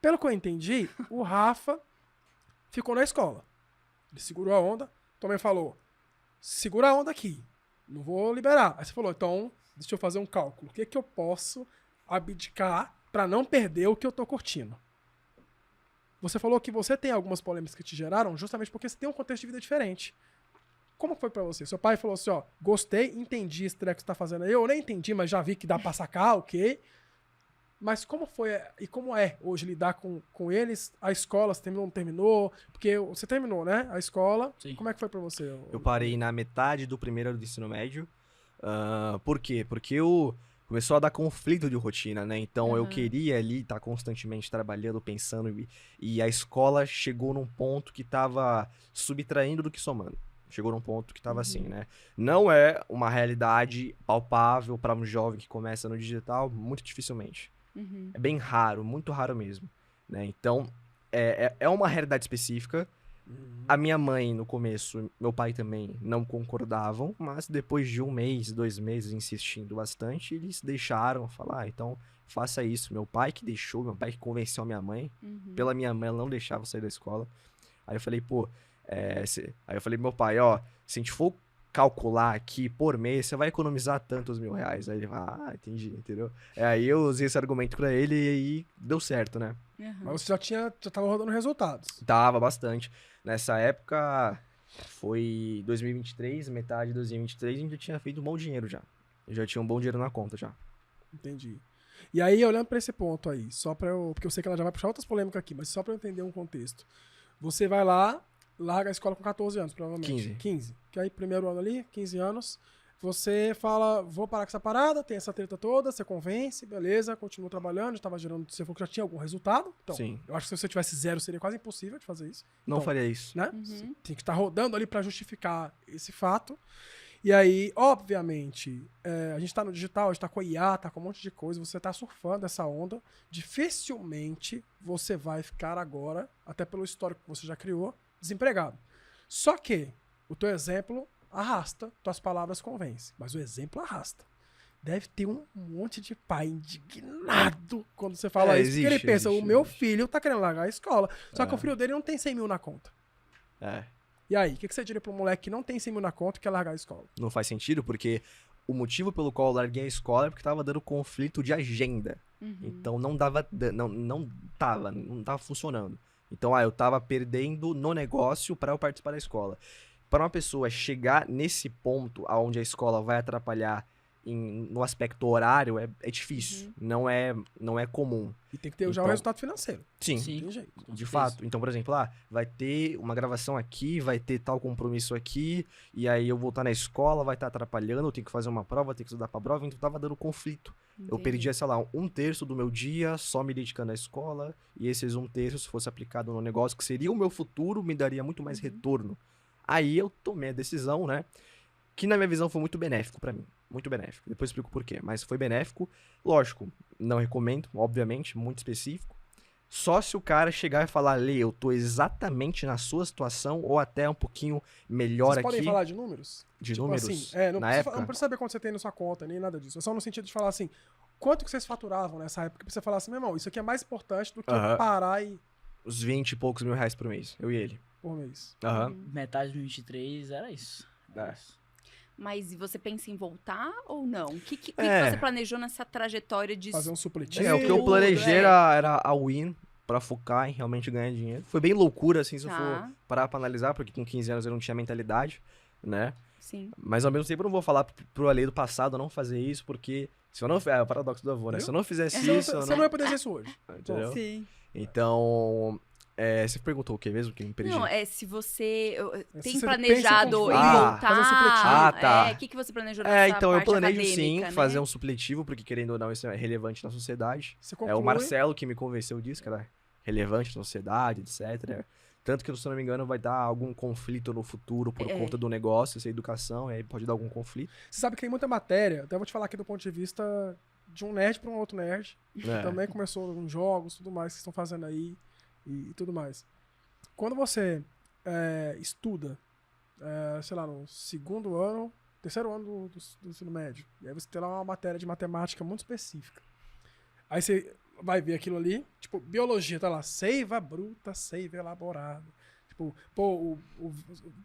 Pelo que eu entendi, o Rafa ficou na escola. Ele segurou a onda, também falou, segura a onda aqui, não vou liberar. Aí você falou, então, deixa eu fazer um cálculo. O que eu posso abdicar pra não perder o que eu tô curtindo? Você falou que você tem algumas polêmicas que te geraram justamente porque você tem um contexto de vida diferente. Como foi pra você? Seu pai falou assim, ó, gostei, entendi esse treco que você tá fazendo aí. Eu nem entendi, mas já vi que dá pra sacar, ok. Mas como foi e como é hoje lidar com eles? A escola, você terminou, não terminou? Porque você terminou, né? A escola. Sim. Como é que foi pra você? Eu parei na metade do primeiro ano do ensino médio. Por quê? Porque começou a dar conflito de rotina, né? Então eu queria ali estar constantemente trabalhando, pensando, e a escola chegou num ponto que tava subtraindo do que somando. Chegou num ponto que tava assim, né? Não é uma realidade palpável para um jovem que começa no digital, muito dificilmente. É bem raro, muito raro mesmo, né? Então, é uma realidade específica. A minha mãe, no começo, meu pai também, não concordavam, mas depois de 1 mês, 2 meses insistindo bastante, eles deixaram falar, então faça isso. Meu pai que deixou, meu pai que convenceu a minha mãe, pela minha mãe ela não deixava eu sair da escola. Aí eu falei, aí eu falei, meu pai, ó, se a gente for calcular aqui por mês, você vai economizar tantos R$ 1.000. Aí ele fala, entendi, entendeu? Aí eu usei esse argumento pra ele e aí deu certo, né? Mas você já tava rodando resultados. Tava bastante. Nessa época, foi 2023, metade de 2023, a gente já tinha feito um bom dinheiro já. Eu já tinha um bom dinheiro na conta já. Entendi. E aí, olhando pra esse ponto aí, só pra eu... Porque eu sei que ela já vai puxar outras polêmicas aqui, mas só pra eu entender um contexto. Você vai lá, larga a escola com 14 anos, provavelmente. 15. Que aí, primeiro ano ali, 15 anos. Você fala, vou parar com essa parada, tem essa treta toda, você convence, beleza, continua trabalhando, estava gerando, você falou que já tinha algum resultado. Então, Sim. eu acho que se você tivesse 0, seria quase impossível de fazer isso. Não Então, faria isso. né? Tem que estar rodando ali para justificar esse fato. E aí, obviamente, a gente tá no digital, a gente tá com a IA, tá com um monte de coisa, você tá surfando essa onda. Dificilmente você vai ficar agora, até pelo histórico que você já criou, desempregado. Só que o teu exemplo arrasta, tuas palavras convencem, mas o exemplo arrasta. Deve ter um monte de pai indignado quando você fala isso, porque ele pensa, o meu filho tá querendo largar a escola, só que o filho dele não tem 100 mil na conta. E aí, o que você diria pro moleque que não tem 100 mil na conta e quer largar a escola? Não faz sentido, porque o motivo pelo qual eu larguei a escola é porque tava dando conflito de agenda. Então não tava funcionando. Então, eu tava perdendo no negócio para eu participar da escola. Para uma pessoa chegar nesse ponto onde a escola vai atrapalhar no aspecto horário, é difícil. Não é comum. E tem que ter já o resultado financeiro. Sim, Não tem jeito. de fato. Então, por exemplo, vai ter uma gravação aqui, vai ter tal compromisso aqui, e aí eu vou estar na escola, vai estar atrapalhando, eu tenho que fazer uma prova, tenho que estudar pra prova, então tava dando conflito. Entendi. Eu perdia, sei lá, 1/3 do meu dia só me dedicando à escola, e esses 1/3, se fosse aplicado no negócio, que seria o meu futuro, me daria muito mais retorno. Aí eu tomei a decisão, né, que na minha visão foi muito benéfico pra mim. Muito benéfico. Depois eu explico por quê. Mas foi benéfico. Lógico, não recomendo, obviamente, muito específico. Só se o cara chegar e falar, Lê, eu tô exatamente na sua situação, ou até um pouquinho melhor Vocês aqui. podem falar de números? De Tipo números? assim, não na precisa, época? não precisa saber quanto você tem na sua conta, nem nada disso. É só no sentido de falar assim, quanto que vocês faturavam nessa época? Pra você falar assim, meu irmão, isso aqui é mais importante do que parar e Uns 20 e poucos mil reais por mês, eu e ele. por mês. Metade do 23 era isso. É. Mas e você pensa em voltar ou não? O que É. você planejou nessa trajetória de... Fazer um supletivo. O que eu Tudo, planejei era a win pra focar em realmente ganhar dinheiro. Foi bem loucura, assim, se eu Tá. for parar pra analisar, porque com 15 anos eu não tinha mentalidade, né? Sim. Mas ao mesmo tempo eu não vou falar pro Ale do passado não fazer isso, porque se eu não... É o paradoxo do avô, né? Viu? Se eu não fizesse Você isso, eu você não... não ia poder dizer isso hoje. Entendeu? Sim. Então, você perguntou o que mesmo? Que eu me perdi. Não, se você tem você planejado pensa em em voltar... fazer um supletivo. Tá. O que você planejou nessa Então eu parte planejo acadêmica, sim né? fazer um supletivo, porque querendo ou não isso é relevante na sociedade. Você É conclui, o Marcelo que me convenceu disso, que era relevante na sociedade, etc. Tanto que, se eu não me engano, vai dar algum conflito no futuro por conta do negócio, essa educação, e aí pode dar algum conflito. Você sabe que tem muita matéria, até vou te falar aqui do ponto de vista de um nerd para um outro nerd, que também começou com jogos, tudo mais que estão fazendo aí e tudo mais. Quando você estuda, sei lá, no segundo ano, terceiro ano do ensino médio, e aí você tem lá uma matéria de matemática muito específica. Aí você, vai ver aquilo ali, tipo, biologia, tá lá, seiva bruta, seiva elaborada. Tipo, pô,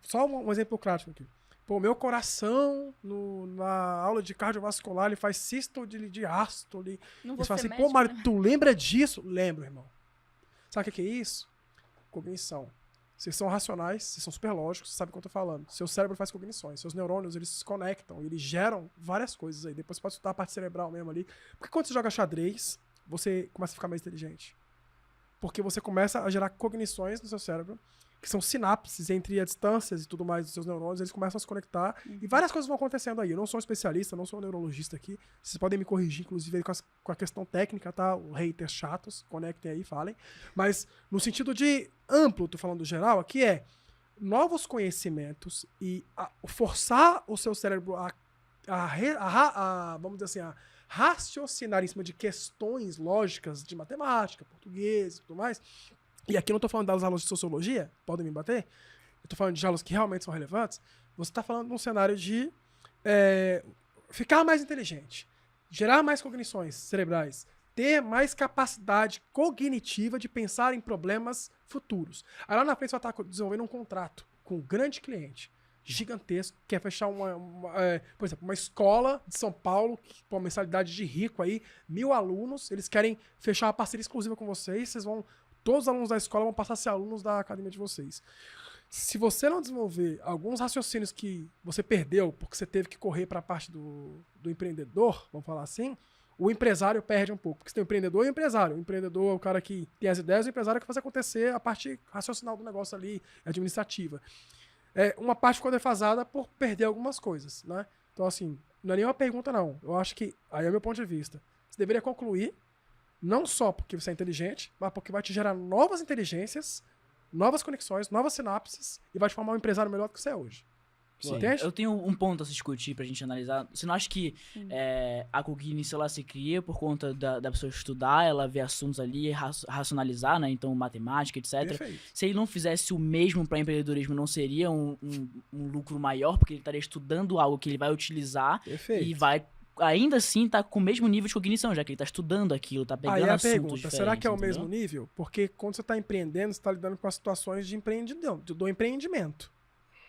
só um exemplo prático aqui. Pô, meu coração, na aula de cardiovascular, ele faz sístole de ástole. Não Eles vou falam ser assim, pô, médica, Mário, né? tu lembra disso? Lembro, irmão. Sabe o que é isso? Cognição. Vocês são racionais, vocês são super lógicos, vocês sabem o que eu tô falando. Seu cérebro faz cognições, seus neurônios, eles se conectam, eles geram várias coisas aí. Depois você pode estudar a parte cerebral mesmo ali. Porque quando você joga xadrez, você começa a ficar mais inteligente. Porque você começa a gerar cognições no seu cérebro, que são sinapses entre as distâncias e tudo mais dos seus neurônios, eles começam a se conectar e várias coisas vão acontecendo aí. Eu não sou um especialista, não sou um neurologista aqui, vocês podem me corrigir, inclusive, aí com a questão técnica, tá? Os haters chatos, conectem aí, falem. Mas no sentido de amplo, tô falando geral, aqui é novos conhecimentos e forçar o seu cérebro vamos dizer assim, a raciocinar em cima de questões lógicas de matemática, português e tudo mais. E aqui eu não tô falando das aulas de sociologia, podem me bater. Eu tô falando de aulas que realmente são relevantes. Você tá falando de um cenário de ficar mais inteligente, gerar mais cognições cerebrais, ter mais capacidade cognitiva de pensar em problemas futuros. Aí lá na frente você vai estar desenvolvendo um contrato com um grande cliente, gigantesco, quer fechar por exemplo, uma escola de São Paulo, com uma mensalidade de rico aí, 1.000 alunos, eles querem fechar uma parceria exclusiva com vocês, todos os alunos da escola vão passar a ser alunos da academia de vocês. Se você não desenvolver alguns raciocínios que você perdeu, porque você teve que correr para a parte do empreendedor, vamos falar assim, o empresário perde um pouco. Porque você tem o empreendedor e o empresário. O empreendedor é o cara que tem as ideias, o empresário é que faz acontecer a parte raciocinal do negócio ali, administrativa. Uma parte ficou defasada por perder algumas coisas, né? Então, assim, não é nenhuma pergunta, não. Eu acho que, aí é o meu ponto de vista, você deveria concluir, não só porque você é inteligente, mas porque vai te gerar novas inteligências, novas conexões, novas sinapses e vai te formar um empresário melhor do que você é hoje. Sim. Entende? Eu tenho um ponto a se discutir pra gente analisar. Você não acha que a cognição ela se cria por conta da pessoa estudar, ela ver assuntos ali, racionalizar, né? Então, matemática, etc. Perfeito. Se ele não fizesse o mesmo para empreendedorismo, não seria um lucro maior, porque ele estaria estudando algo que ele vai utilizar Perfeito. e vai ainda assim tá com o mesmo nível de cognição, já que ele tá estudando aquilo, tá pegando Aí é a assuntos pergunta, diferentes. será que é o entendeu? mesmo nível? Porque quando você está empreendendo, você está lidando com as situações de do empreendimento.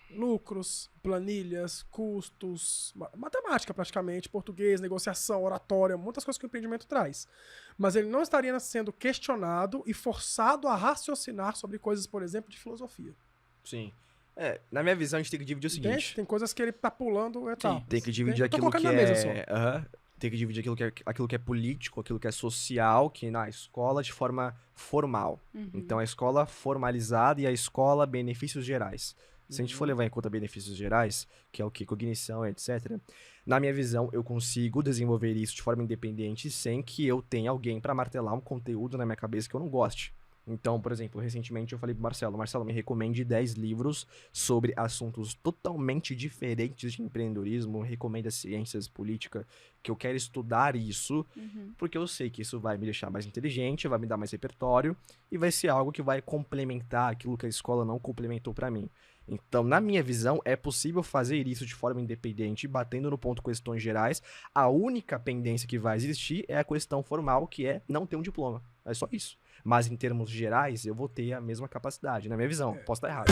Lucros, planilhas, custos, matemática praticamente, português, negociação, oratória, muitas coisas que o empreendimento traz. Mas ele não estaria sendo questionado e forçado a raciocinar sobre coisas, por exemplo, de filosofia. Sim. Na minha visão, a gente tem que dividir o Entende? seguinte. Tem coisas que ele tá pulando etapas. Tem que dividir Tô aquilo que colocando na mesa é. Tem que dividir aquilo que é político, aquilo que é social, que na escola de forma formal. Então a escola formalizada e a escola benefícios gerais. Se a gente for levar em conta benefícios gerais, que é o que? Cognição, etc. Na minha visão, eu consigo desenvolver isso de forma independente sem que eu tenha alguém para martelar um conteúdo na minha cabeça que eu não goste. Então, por exemplo, recentemente eu falei pro Marcelo, me recomende 10 livros sobre assuntos totalmente diferentes de empreendedorismo, recomenda ciências, política, que eu quero estudar isso, porque eu sei que isso vai me deixar mais inteligente, vai me dar mais repertório e vai ser algo que vai complementar aquilo que a escola não complementou para mim. Então, na minha visão, é possível fazer isso de forma independente, batendo no ponto questões gerais. A única pendência que vai existir é a questão formal, que é não ter um diploma. É só isso. Mas em termos gerais, eu vou ter a mesma capacidade, na minha visão. Posso estar errado.